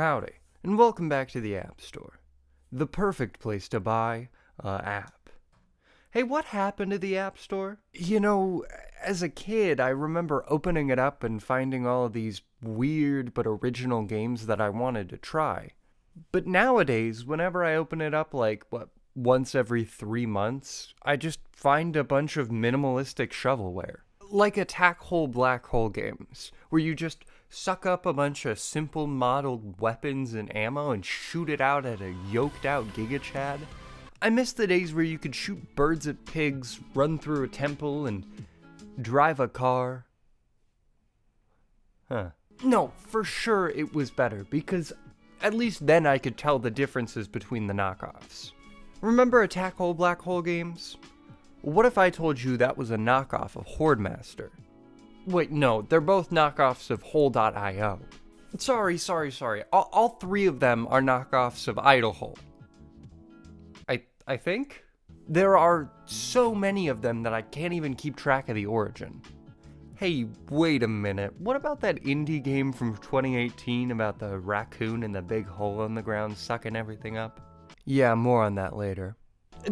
Howdy, and welcome back to the App Store. The perfect place to buy a app. Hey, what happened to the App Store? You know, as a kid, I remember opening it up and finding all of these weird but original games that I wanted to try. But nowadays, whenever I open it up once every 3 months, I just find a bunch of minimalistic shovelware. Like attack hole black hole games, where you just suck up a bunch of simple modeled weapons and ammo and shoot it out at a yoked out Giga Chad. I miss the days where you could shoot birds at pigs, run through a temple, and drive a car. No, for sure it was better, because at least then I could tell the differences between the knockoffs. Remember attack hole black hole games? What if I told you that was a knockoff of Horde Master? Wait, no, they're both knockoffs of Hole.io. Sorry. All three of them are knockoffs of Idle Hole. I think? There are so many of them that I can't even keep track of the origin. Hey, wait a minute. What about that indie game from 2018 about the raccoon and the big hole in the ground sucking everything up? Yeah, more on that later.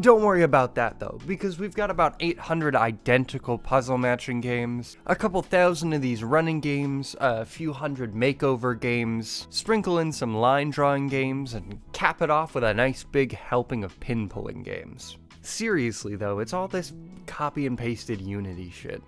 Don't worry about that though, because we've got about 800 identical puzzle matching games, a couple thousand of these running games, a few hundred makeover games, sprinkle in some line drawing games, and cap it off with a nice big helping of pin pulling games. Seriously though, it's all this copy and pasted Unity shit.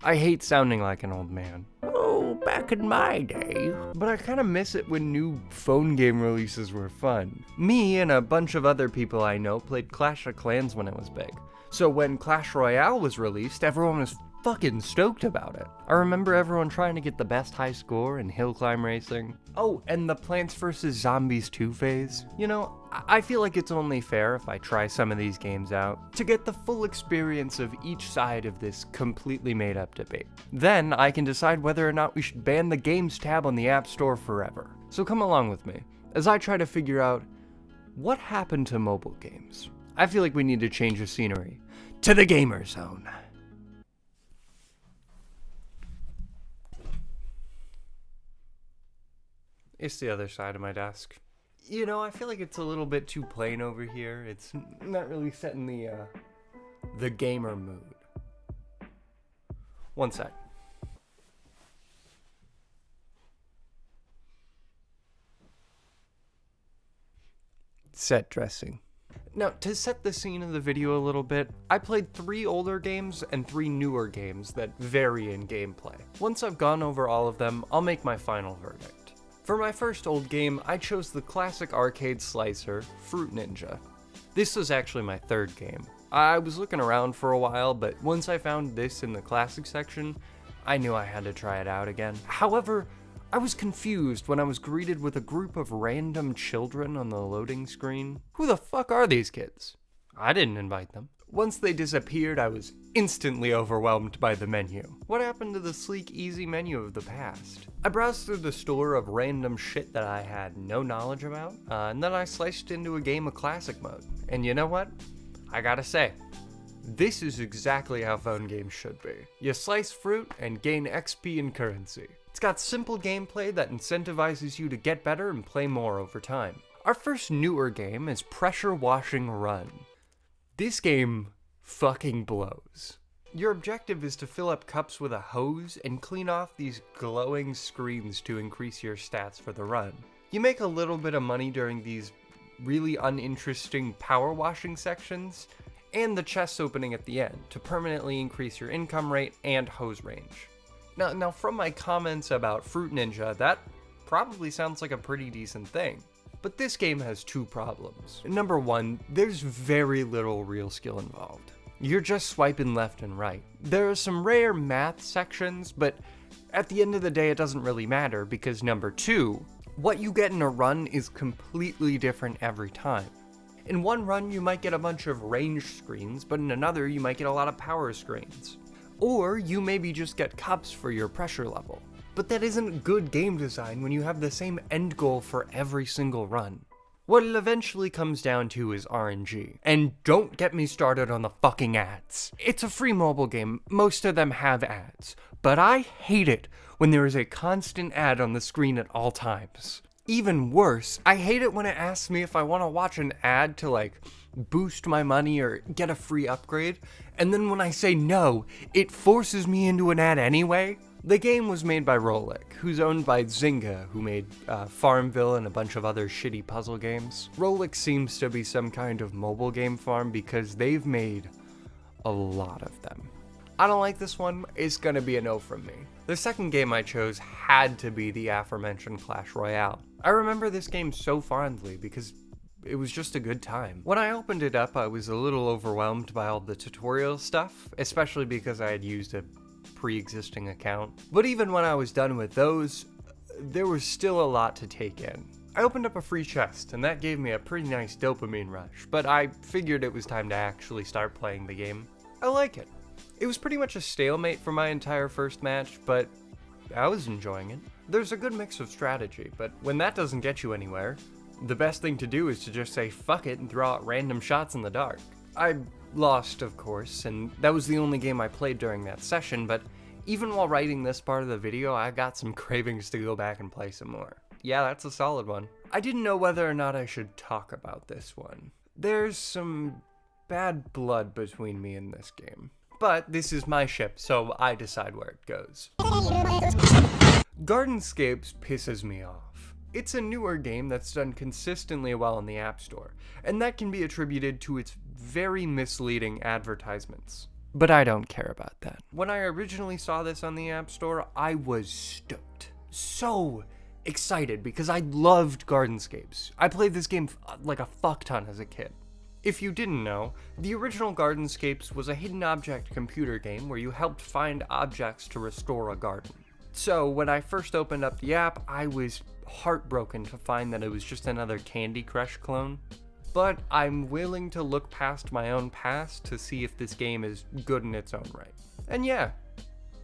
I hate sounding like an old man. Oh, back in my day. But I kinda miss it when new phone game releases were fun. Me and a bunch of other people I know played Clash of Clans when it was big. So when Clash Royale was released, everyone was fucking stoked about it. I remember everyone trying to get the best high score in hill climb racing. Oh, and the Plants vs. Zombies 2 phase. You know, I feel like it's only fair if I try some of these games out to get the full experience of each side of this completely made up debate. Then I can decide whether or not we should ban the Games tab on the App Store forever. So come along with me as I try to figure out what happened to mobile games. I feel like we need to change the scenery to the gamer zone. It's the other side of my desk. You know, I feel like it's a little bit too plain over here. It's not really set in the gamer mood. One sec. Set dressing. Now, to set the scene of the video a little bit, I played 3 older games and 3 newer games that vary in gameplay. Once I've gone over all of them, I'll make my final verdict. For my first old game, I chose the classic arcade slicer, Fruit Ninja. This was actually my 3rd game. I was looking around for a while, but once I found this in the classic section, I knew I had to try it out again. However, I was confused when I was greeted with a group of random children on the loading screen. Who the fuck are these kids? I didn't invite them. Once they disappeared, I was instantly overwhelmed by the menu. What happened to the sleek, easy menu of the past? I browsed through the store of random shit that I had no knowledge about, and then I sliced into a game of classic mode. And you know what? I gotta say, this is exactly how phone games should be. You slice fruit and gain XP and currency. It's got simple gameplay that incentivizes you to get better and play more over time. Our first newer game is Pressure Washing Run. This game fucking blows. Your objective is to fill up cups with a hose and clean off these glowing screens to increase your stats for the run. You make a little bit of money during these really uninteresting power washing sections and the chest opening at the end to permanently increase your income rate and hose range. Now from my comments about Fruit Ninja, that probably sounds like a pretty decent thing. But this game has 2 problems. Number 1, there's very little real skill involved. You're just swiping left and right. There are some rare math sections, but at the end of the day it doesn't really matter because number 2, what you get in a run is completely different every time. In one run you might get a bunch of range screens, but in another you might get a lot of power screens. Or you maybe just get cups for your pressure level. But that isn't good game design when you have the same end goal for every single run. What it eventually comes down to is RNG. And don't get me started on the fucking ads. It's a free mobile game, most of them have ads. But I hate it when there is a constant ad on the screen at all times. Even worse, I hate it when it asks me if I want to watch an ad to like boost my money or get a free upgrade, and then when I say no, it forces me into an ad anyway. The game was made by Rolik, who's owned by Zynga, who made Farmville and a bunch of other shitty puzzle games. Rolik seems to be some kind of mobile game farm because they've made a lot of them. I don't like this one, it's gonna be a no from me. The second game I chose had to be the aforementioned Clash Royale. I remember this game so fondly because it was just a good time. When I opened it up, I was a little overwhelmed by all the tutorial stuff, especially because I had used a pre-existing account. But even when I was done with those, there was still a lot to take in. I opened up a free chest, and that gave me a pretty nice dopamine rush, but I figured it was time to actually start playing the game. I like it. It was pretty much a stalemate for my entire first match, but I was enjoying it. There's a good mix of strategy, but when that doesn't get you anywhere, the best thing to do is to just say fuck it and throw out random shots in the dark. I lost, of course, and that was the only game I played during that session, but even while writing this part of the video, I got some cravings to go back and play some more. Yeah, that's a solid one. I didn't know whether or not I should talk about this one. There's some bad blood between me and this game. But this is my ship, so I decide where it goes. Gardenscapes pisses me off. It's a newer game that's done consistently well in the App Store, and that can be attributed to its very misleading advertisements. But I don't care about that. When I originally saw this on the App Store, I was stoked. So excited because I loved Gardenscapes. I played this game like a fuck ton as a kid. If you didn't know, the original Gardenscapes was a hidden object computer game where you helped find objects to restore a garden. So when I first opened up the app, I was heartbroken to find that it was just another Candy Crush clone. But I'm willing to look past my own past to see if this game is good in its own right. And yeah,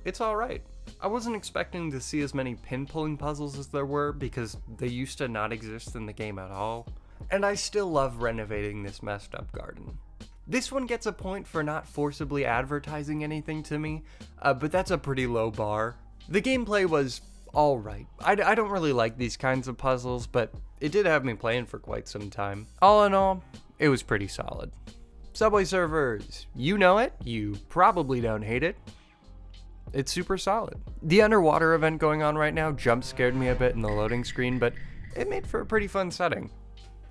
it's alright. I wasn't expecting to see as many pin-pulling puzzles as there were because they used to not exist in the game at all. And I still love renovating this messed up garden. This one gets a point for not forcibly advertising anything to me, but that's a pretty low bar. The gameplay was alright. I don't really like these kinds of puzzles, but it did have me playing for quite some time. All in all, it was pretty solid. Subway Surfers, you know it, you probably don't hate it. It's super solid. The underwater event going on right now jump scared me a bit in the loading screen, but it made for a pretty fun setting.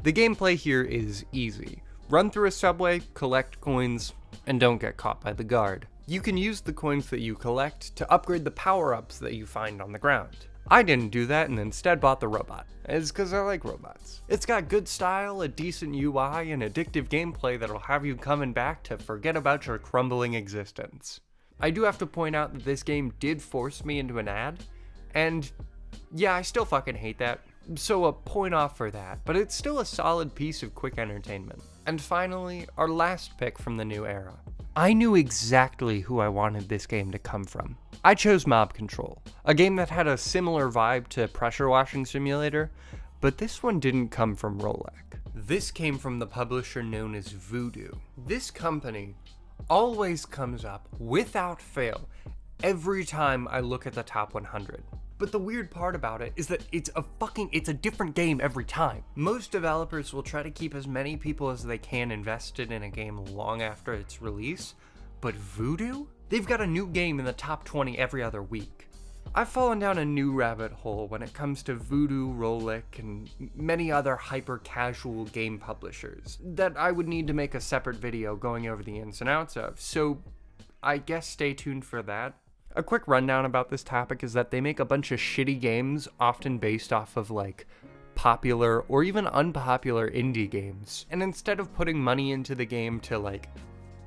The gameplay here is easy. Run through a subway, collect coins, and don't get caught by the guard. You can use the coins that you collect to upgrade the power-ups that you find on the ground. I didn't do that and instead bought the robot. It's because I like robots. It's got good style, a decent UI, and addictive gameplay that'll have you coming back to forget about your crumbling existence. I do have to point out that this game did force me into an ad, and yeah, I still fucking hate that. So a point off for that, but it's still a solid piece of quick entertainment. And finally, our last pick from the new era. I knew exactly who I wanted this game to come from. I chose Mob Control, a game that had a similar vibe to Pressure Washing Simulator, but this one didn't come from Rolik. This came from the publisher known as Voodoo. This company always comes up, without fail, every time I look at the top 100. But the weird part about it is that it's a different game every time. Most developers will try to keep as many people as they can invested in a game long after its release, but Voodoo? They've got a new game in the top 20 every other week. I've fallen down a new rabbit hole when it comes to Voodoo, Rolik, and many other hyper-casual game publishers that I would need to make a separate video going over the ins and outs of, so I guess stay tuned for that. A quick rundown about this topic is that they make a bunch of shitty games, often based off of like popular or even unpopular indie games. And instead of putting money into the game to like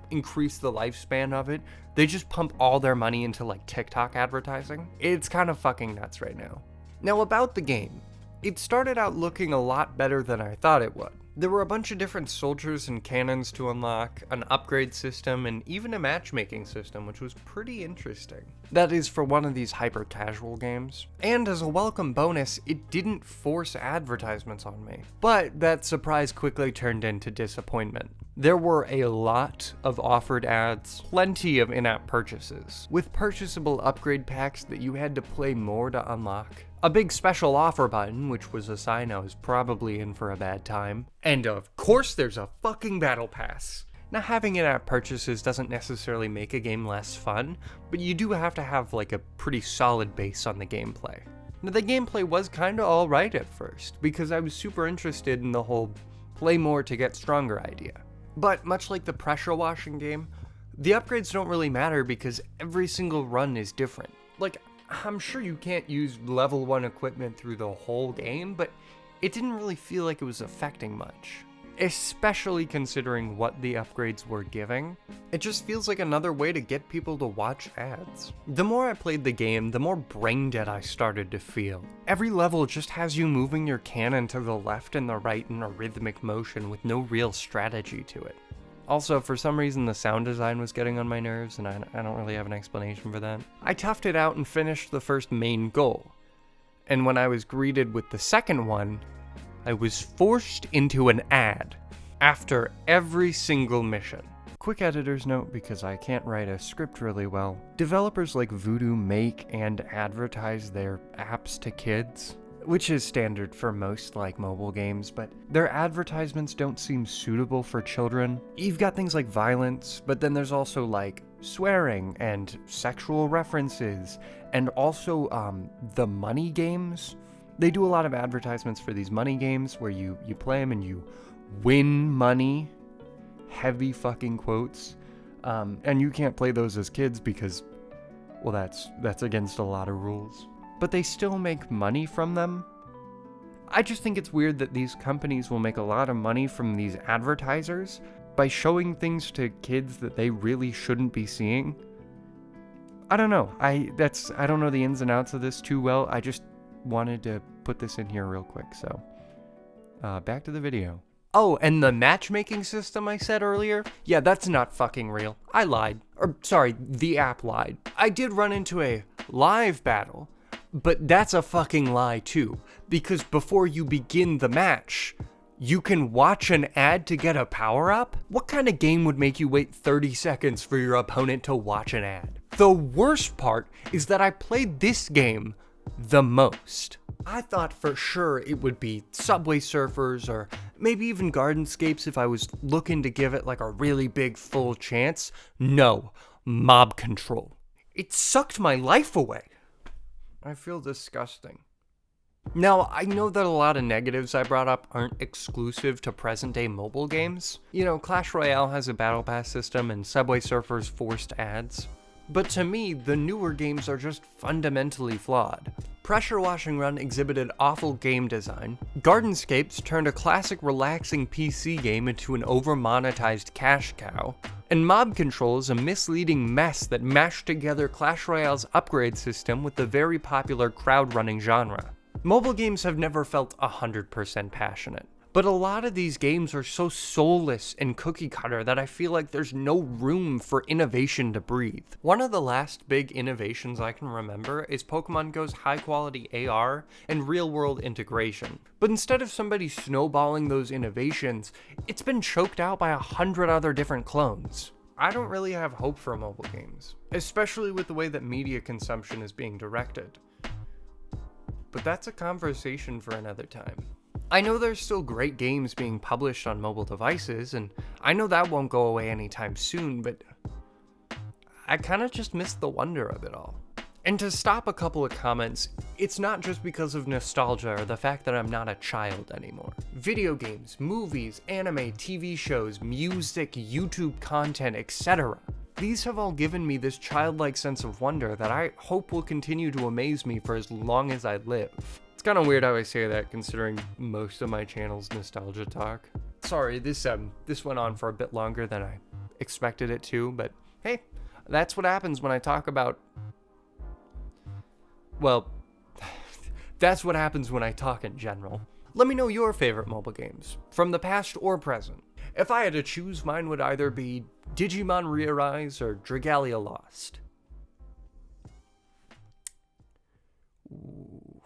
increase the lifespan of it, they just pump all their money into like TikTok advertising. It's kind of fucking nuts right now. Now about the game, it started out looking a lot better than I thought it would. There were a bunch of different soldiers and cannons to unlock, an upgrade system, and even a matchmaking system, which was pretty interesting. That is for one of these hyper-casual games. And as a welcome bonus, it didn't force advertisements on me. But that surprise quickly turned into disappointment. There were a lot of offered ads, plenty of in-app purchases, with purchasable upgrade packs that you had to play more to unlock. a big special offer button, which was a sign I was probably in for a bad time, and of course there's a fucking battle pass. Now, having in-app purchases doesn't necessarily make a game less fun, but you do have to have like a pretty solid base on the gameplay. Now, the gameplay was kinda alright at first, because I was super interested in the whole play more to get stronger idea. But much like the pressure washing game, the upgrades don't really matter because every single run is different. Like, I'm sure you can't use level 1 equipment through the whole game, but it didn't really feel like it was affecting much. Especially considering what the upgrades were giving. It just feels like another way to get people to watch ads. The more I played the game, the more brain dead I started to feel. Every level just has you moving your cannon to the left and the right in a rhythmic motion with no real strategy to it. Also, for some reason the sound design was getting on my nerves, and I don't really have an explanation for that. I toughed it out and finished the first main goal. And when I was greeted with the second one, I was forced into an ad after every single mission. Quick editor's note, because I can't write a script really well. Developers like Voodoo make and advertise their apps to kids, which is standard for most like mobile games, but their advertisements don't seem suitable for children. You've got things like violence, but then there's also like swearing and sexual references, and also the money games. They do a lot of advertisements for these money games where you play them and you win money, heavy fucking quotes, and you can't play those as kids because, well, that's against a lot of rules. But they still make money from them. I just think it's weird that these companies will make a lot of money from these advertisers by showing things to kids that they really shouldn't be seeing. I don't know. I don't know the ins and outs of this too well. I just wanted to put this in here real quick, so back to the video. Oh, and the matchmaking system I said earlier? Yeah, that's not fucking real. I lied. Or, sorry, the app lied. I did run into a live battle, but that's a fucking lie too, because before you begin the match, you can watch an ad to get a power-up? What kind of game would make you wait 30 seconds for your opponent to watch an ad? The worst part is that I played this game the most. I thought for sure it would be Subway Surfers or maybe even Gardenscapes if I was looking to give it like a really big full chance. No, Mob Control. It sucked my life away. I feel disgusting. Now, I know that a lot of negatives I brought up aren't exclusive to present-day mobile games. You know, Clash Royale has a battle pass system and Subway Surfers forced ads. But to me, the newer games are just fundamentally flawed. Pressure Washing Run exhibited awful game design. Gardenscapes turned a classic relaxing PC game into an over-monetized cash cow. And Mob Control is a misleading mess that mashed together Clash Royale's upgrade system with the very popular crowd-running genre. Mobile games have never felt 100% passionate. But a lot of these games are so soulless and cookie cutter that I feel like there's no room for innovation to breathe. One of the last big innovations I can remember is Pokemon Go's high quality AR and real world integration. But instead of somebody snowballing those innovations, it's been choked out by 100 other different clones. I don't really have hope for mobile games, especially with the way that media consumption is being directed. But that's a conversation for another time. I know there's still great games being published on mobile devices, and I know that won't go away anytime soon, but I kind of just miss the wonder of it all. And to stop a couple of comments, it's not just because of nostalgia or the fact that I'm not a child anymore. Video games, movies, anime, TV shows, music, YouTube content, etc. These have all given me this childlike sense of wonder that I hope will continue to amaze me for as long as I live. It's kind of weird how I say that considering most of my channel's nostalgia talk. Sorry, this went on for a bit longer than I expected it to, but hey, that's what happens when I talk about... Well, that's what happens when I talk in general. Let me know your favorite mobile games, from the past or present. If I had to choose, mine would either be Digimon Re-Arise or Dragalia Lost. Ooh.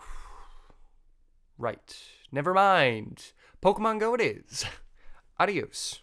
Right. Never mind. Pokemon Go it is. Adios.